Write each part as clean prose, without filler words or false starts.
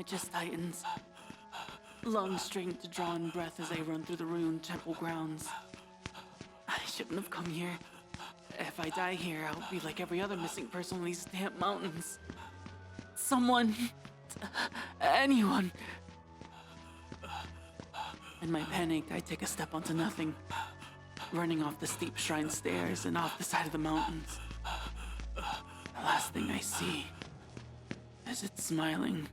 My chest tightens. Lungs strain to draw in breath as I run through the ruined temple grounds. I shouldn't have come here. If I die here, I'll be like every other missing person in these damn mountains. Someone... anyone... In my panic, I take a step onto nothing, running off the steep shrine stairs and off the side of the mountains. The last thing I see is it smiling.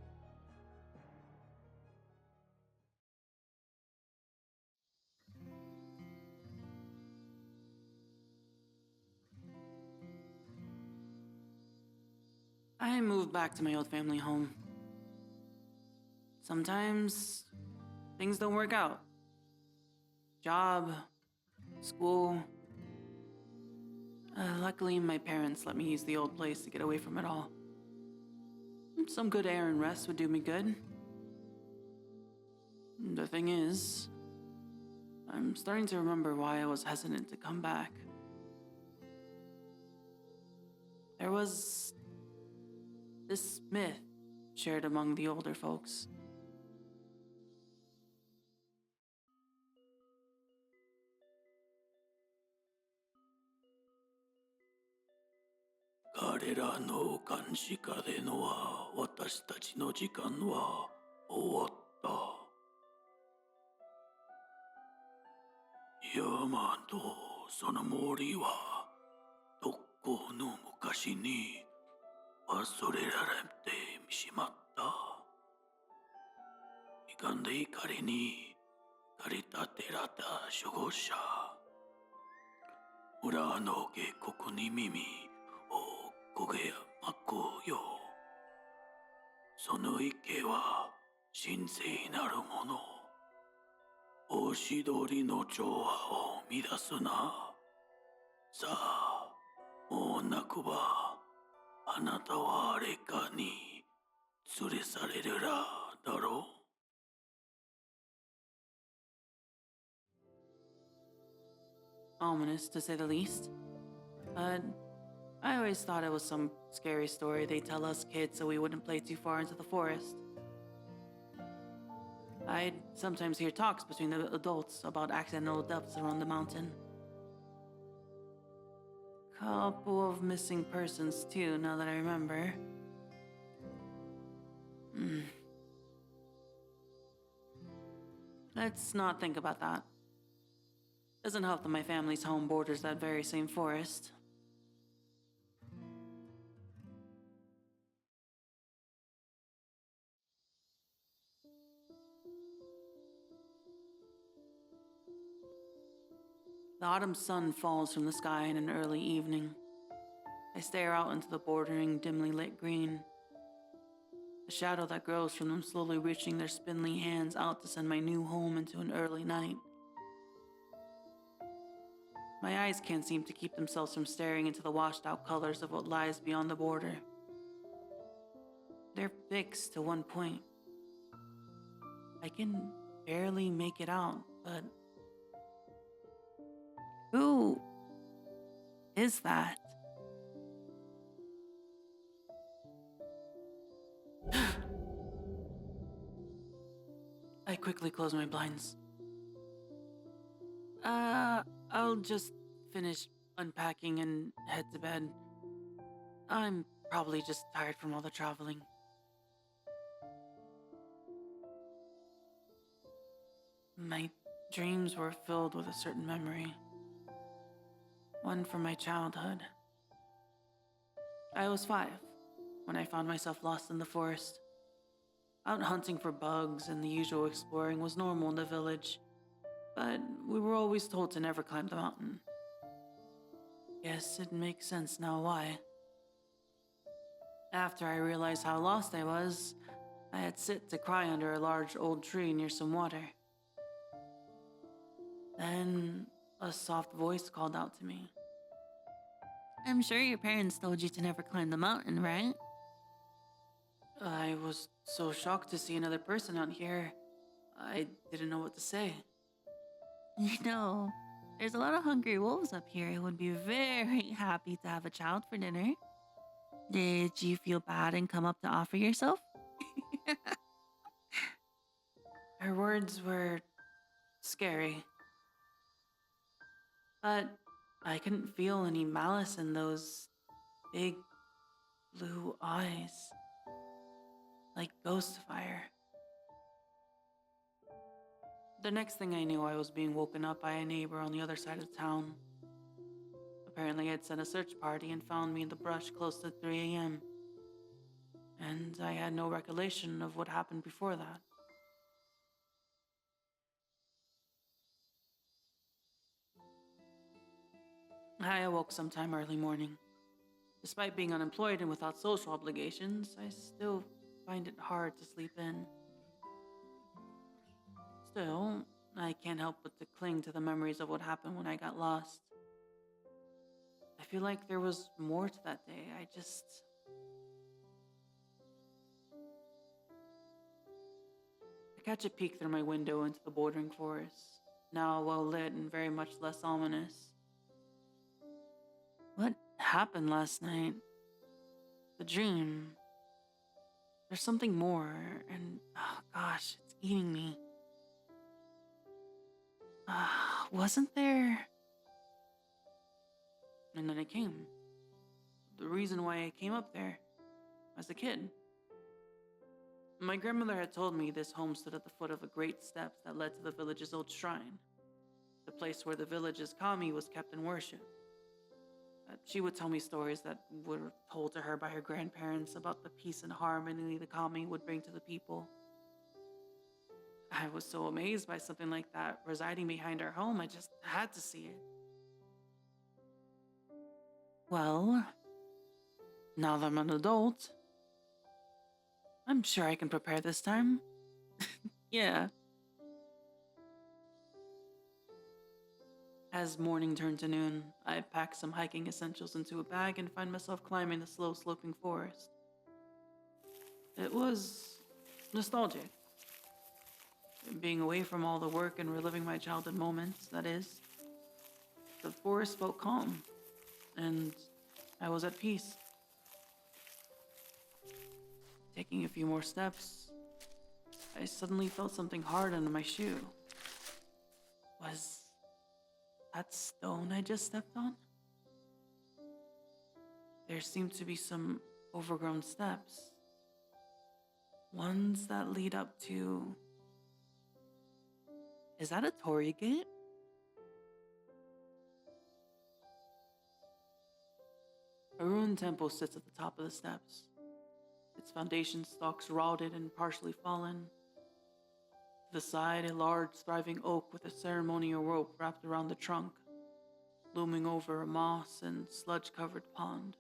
I moved back to my old family home. Sometimes things don't work out. Job, school. Luckily, my parents let me use the old place to get away from it all. Some good air and rest would do me good. The thing is, I'm starting to remember why I was hesitant to come back. There was this myth shared among the older folks. Karera no kanji kare no wa watashi tachi no jikan wa owatta. Yamato sono mori wa dokko no mukashi ni wasurerarete mishimatta. Ikande ikari ni karitaterata shugosha. Ura no gekoku ni mimi o koge mako yo. Sono ike wa shinsei naru mono. Oshidori no chowa o midasu na. Sa a, mou naku wa anata wa areka ni tsuresareru ra daro. Ominous, to say the least. But I always thought it was some scary story they tell us kids so we wouldn't play too far into the forest. I'd sometimes hear talks between the adults about accidental deaths around the mountain. Couple of missing persons too, now that I remember. Let's not think about that. Doesn't help that my family's home borders that very same forest. The autumn sun falls from the sky in an early evening. I stare out into the bordering, dimly lit green. The shadow that grows from them slowly reaching their spindly hands out to send my new home into an early night. My eyes can't seem to keep themselves from staring into the washed-out colors of what lies beyond the border. They're fixed to one point. I can barely make it out, but... who is that? I quickly close my blinds. I'll just finish unpacking and head to bed. I'm probably just tired from all the traveling. My dreams were filled with a certain memory. One from my childhood. I was 5 when I found myself lost in the forest. Out hunting for bugs and the usual exploring was normal in the village, but we were always told to never climb the mountain. Guess it makes sense now why. After I realized how lost I was, I had sit to cry under a large old tree near some water. Then a soft voice called out to me. I'm sure your parents told you to never climb the mountain, right? I was so shocked to see another person out here, I didn't know what to say. You know, there's a lot of hungry wolves up here who would be very happy to have a child for dinner. Did you feel bad and come up to offer yourself? Her words were scary, but I couldn't feel any malice in those big blue eyes, like ghost fire. The next thing I knew, I was being woken up by a neighbor on the other side of town. Apparently, I'd sent a search party and found me in the brush close to 3 a.m. And I had no recollection of what happened before that. I awoke sometime early morning. Despite being unemployed and without social obligations, I still find it hard to sleep in. Still, I can't help but to cling to the memories of what happened when I got lost. I feel like there was more to that day. I catch a peek through my window into the bordering forest, now well lit and very much less ominous. What happened last night? The dream. There's something more, and oh gosh, it's eating me. Wasn't there? And then it came. The reason why I came up there as a kid. My grandmother had told me this home stood at the foot of a great steps that led to the village's old shrine, the place where the village's kami was kept in worship. She would tell me stories that were told to her by her grandparents about the peace and harmony the kami would bring to the people. I was so amazed by something like that residing behind our home, I just had to see it. Well, now that I'm an adult, I'm sure I can prepare this time. Yeah. As morning turned to noon, I packed some hiking essentials into a bag and find myself climbing the slow-sloping forest. It was nostalgic. Being away from all the work and reliving my childhood moments, that is. The forest felt calm, and I was at peace. Taking a few more steps, I suddenly felt something hard under my shoe. Was that stone I just stepped on? There seemed to be some overgrown steps. Ones that lead up to... Is that a torii gate? A ruined temple sits at the top of the steps. Its foundation stalks rotted and partially fallen. To the side, a large, thriving oak with a ceremonial rope wrapped around the trunk, looming over a moss and sludge-covered pond.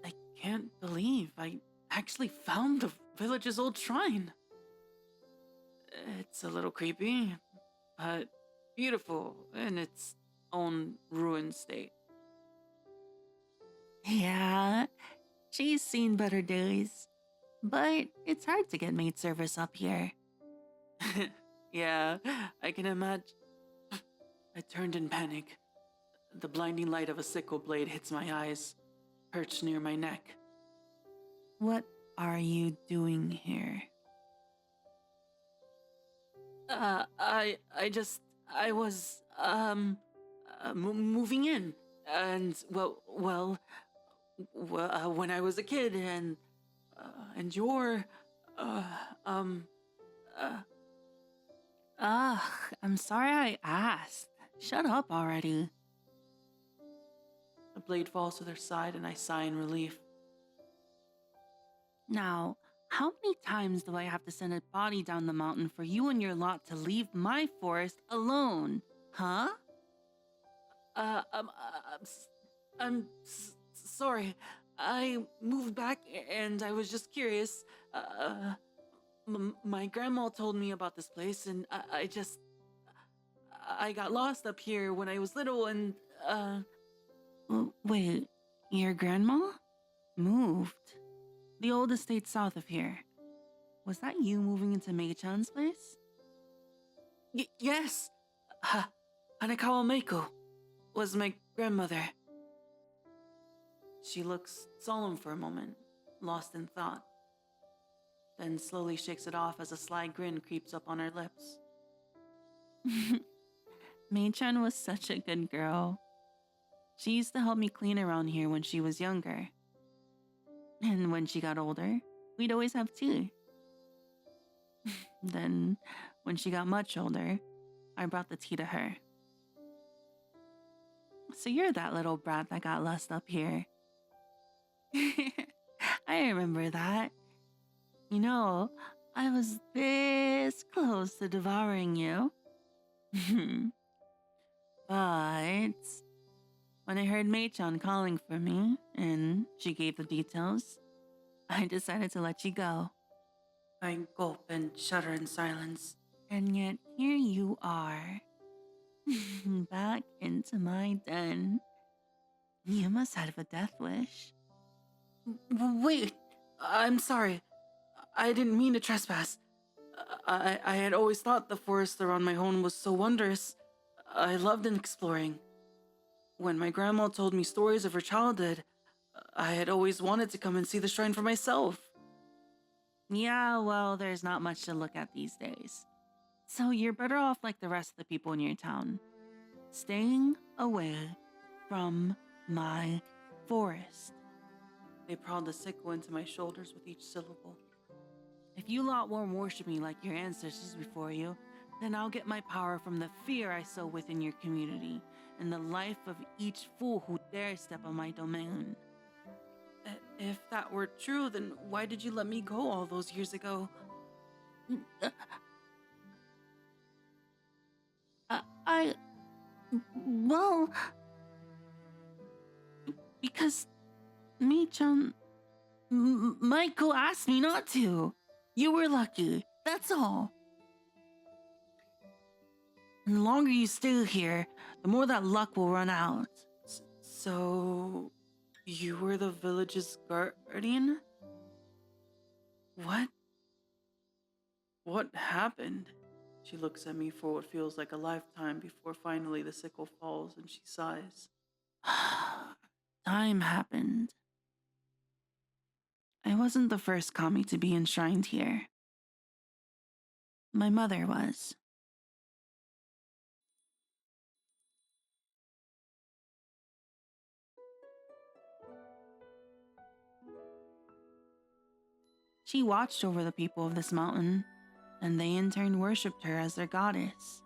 I can't believe I actually found the village's old shrine. It's a little creepy, but beautiful in its own ruined state. Yeah, she's seen better days, but it's hard to get maid service up here. Yeah, I can imagine. I turned in panic. The blinding light of a sickle blade hits my eyes, perched near my neck. What are you doing here? I was, moving in, and, when I was a kid, and you're, I'm sorry I asked. Shut up already. The blade falls to their side, and I sigh in relief. Now, how many times do I have to send a body down the mountain for you and your lot to leave my forest alone? Huh? Sorry. I moved back and I was just curious. My grandma told me about this place and I got lost up here when I was little and, Wait, your grandma? Moved? The old estate south of here. Was that you moving into Mei-chan's place? Yes! Hanekawa Meiko was my grandmother. She looks solemn for a moment, lost in thought. then slowly shakes it off as a sly grin creeps up on her lips. Mei-chan was such a good girl. She used to help me clean around here when she was younger. And when she got older, we'd always have tea. Then, when she got much older, I brought the tea to her. So you're that little brat that got lost up here. I remember that. You know, I was this close to devouring you. But when I heard Mei-chan calling for me, and she gave the details, I decided to let you go. I gulp and shudder in silence. And yet here you are. Back into my den. You must have a death wish. Wait, I'm sorry. I didn't mean to trespass. I had always thought the forest around my home was so wondrous. I loved exploring. When my grandma told me stories of her childhood, I had always wanted to come and see the shrine for myself. Yeah, well, there's not much to look at these days. So you're better off like the rest of the people in your town. Staying away from my forest. They prod the sickle into my shoulders with each syllable. If you lot won't worship me like your ancestors before you, then I'll get my power from the fear I sow within your community and the life of each fool who dares step on my domain. If that were true, then why did you let me go all those years ago? Well, because Mei-chan, Michael asked me not to. You were lucky, that's all. And the longer you stay here, the more that luck will run out. So, you were the village's guardian? What? What happened? She looks at me for what feels like a lifetime before finally the sickle falls and she sighs. Time happened. I wasn't the first kami to be enshrined here. My mother was. She watched over the people of this mountain, and they in turn worshipped her as their goddess.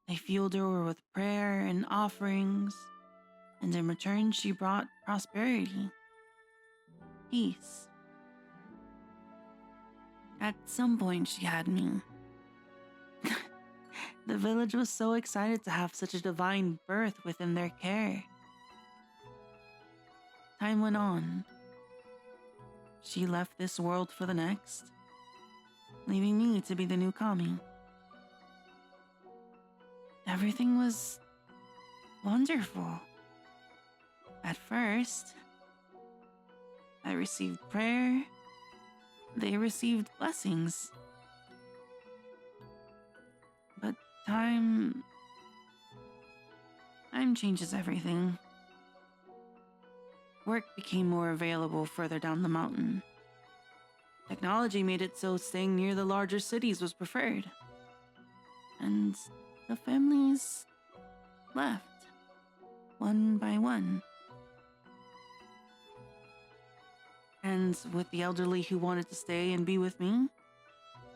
They fueled her with prayer and offerings, and in return she brought prosperity, peace. At some point she had me. The village was so excited to have such a divine birth within their care. Time went on. She left this world for the next, leaving me to be the new kami. Everything was wonderful. At first, I received prayer. They received blessings. But time changes everything. Work became more available further down the mountain. Technology made it so staying near the larger cities was preferred. And the families left, one by one. And with the elderly who wanted to stay and be with me,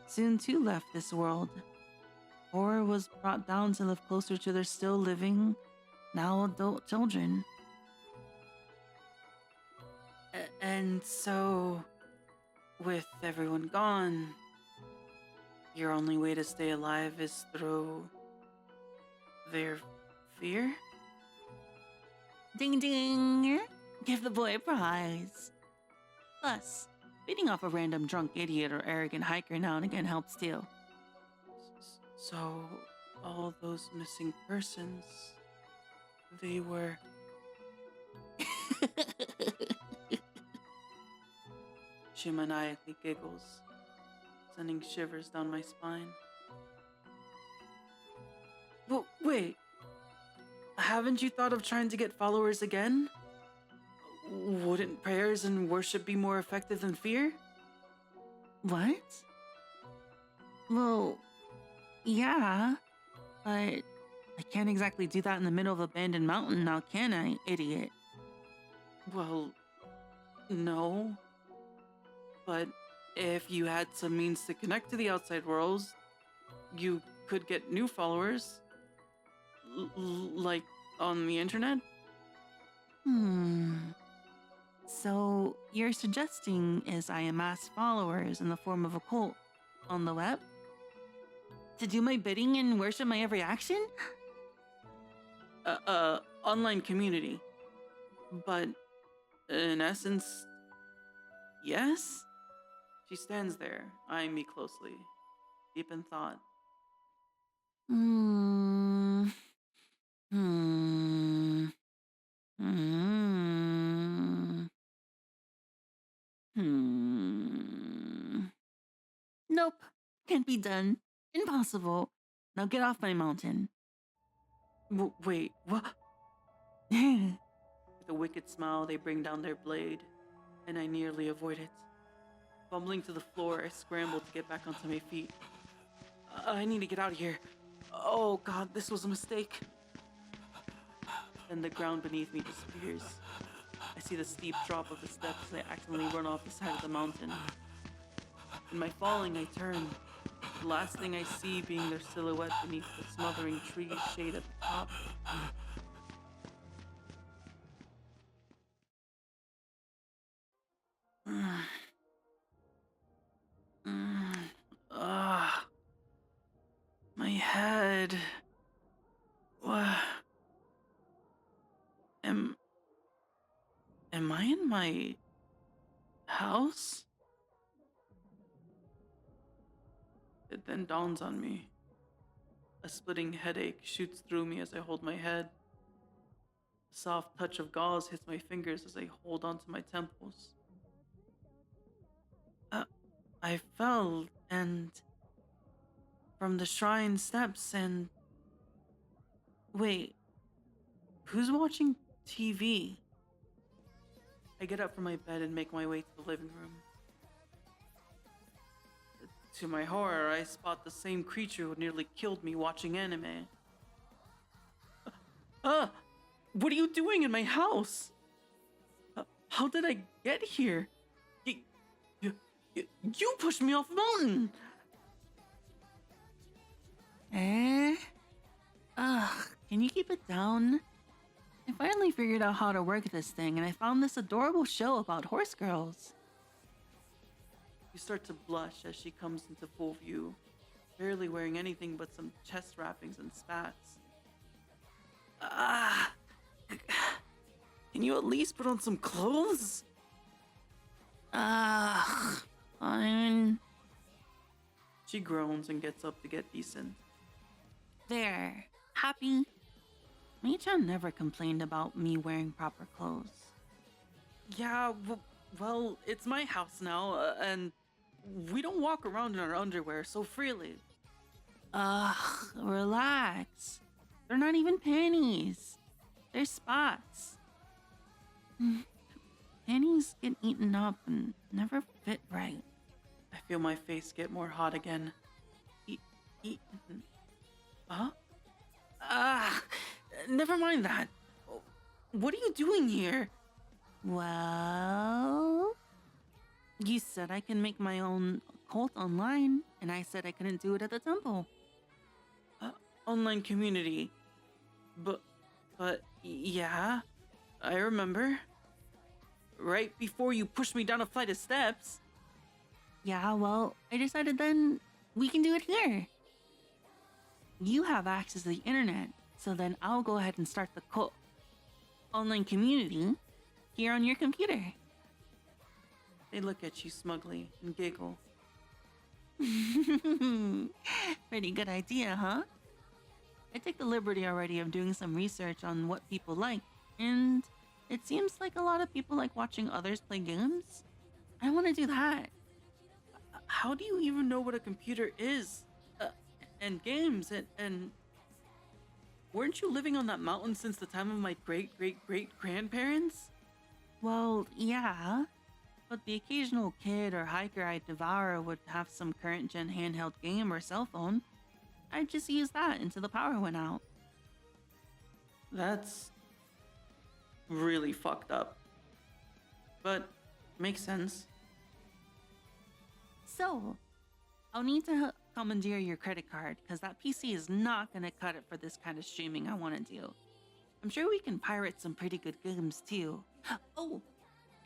soon too left this world, or was brought down to live closer to their still living, now adult children. And so, with everyone gone, your only way to stay alive is through their fear? Ding ding! Give the boy a prize. Plus, beating off a random drunk idiot or arrogant hiker now and again helps too. So, all those missing persons, they were... She maniacally giggles, sending shivers down my spine. But wait, haven't you thought of trying to get followers again? Wouldn't prayers and worship be more effective than fear? What? Well, yeah, but I can't exactly do that in the middle of abandoned mountain now, can I, idiot? Well, no. But if you had some means to connect to the outside worlds, you could get new followers. Like on the internet? So, you're suggesting is I amass followers in the form of a cult on the web? To do my bidding and worship my every action? Online community. But in essence, yes? She stands there, eyeing me closely, deep in thought. Nope, can't be done. Impossible. Now get off my mountain. Wait, what? With a wicked smile, they bring down their blade, and I nearly avoid it. Bumbling to the floor, I scramble to get back onto my feet. I need to get out of here. Oh god, this was a mistake. Then the ground beneath me disappears. I see the steep drop of the steps as I accidentally run off the side of the mountain. In my falling, I turn. The last thing I see being their silhouette beneath the smothering tree shade at the top. My head. What? Am I in my house? It then dawns on me. A splitting headache shoots through me as I hold my head. A soft touch of gauze hits my fingers as I hold onto my temples. I fell, and from the shrine steps, and wait, who's watching TV? I get up from my bed and make my way to the living room. To my horror, I spot the same creature who nearly killed me watching anime. What are you doing in my house? How did I get here? You pushed me off the mountain! Can you keep it down? I finally figured out how to work this thing, and I found this adorable show about horse girls. You start to blush as she comes into full view, barely wearing anything but some chest wrappings and spats. Can you at least put on some clothes? Fine. She groans and gets up to get decent. There. Happy? Mei-chan never complained about me wearing proper clothes. Yeah, well, it's my house now, and we don't walk around in our underwear so freely. Relax. They're not even panties. They're spots. Panties get eaten up and never fit right. I feel my face get more hot again. Eaten. Huh? Never mind that. What are you doing here? Well, you said I can make my own cult online, and I said I couldn't do it at the temple. Online community. But yeah, I remember. Right before you pushed me down a flight of steps. Yeah, well, I decided then we can do it here. You have access to the internet, so then I'll go ahead and start the cult online community here on your computer. They look at you smugly and giggle. Pretty good idea, huh? I take the liberty already of doing some research on what people like, and it seems like a lot of people like watching others play games. I want to do that. How do you even know what a computer is? And games, and weren't you living on that mountain since the time of my great-great-great-grandparents? Well, yeah. But the occasional kid or hiker I'd devour would have some current gen handheld game or cell phone. I'd just use that until the power went out. That's really fucked up. But makes sense. So, I'll need to commandeer your credit card because that PC is not gonna cut it for this kind of streaming I want to do. I'm sure we can pirate some pretty good games too. Oh,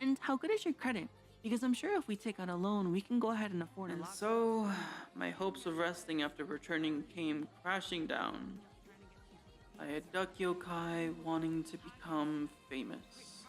and how good is your credit? Because I'm sure if we take out a loan, we can go ahead and afford it. And so, my hopes of resting after returning came crashing down. I had duck yokai wanting to become famous.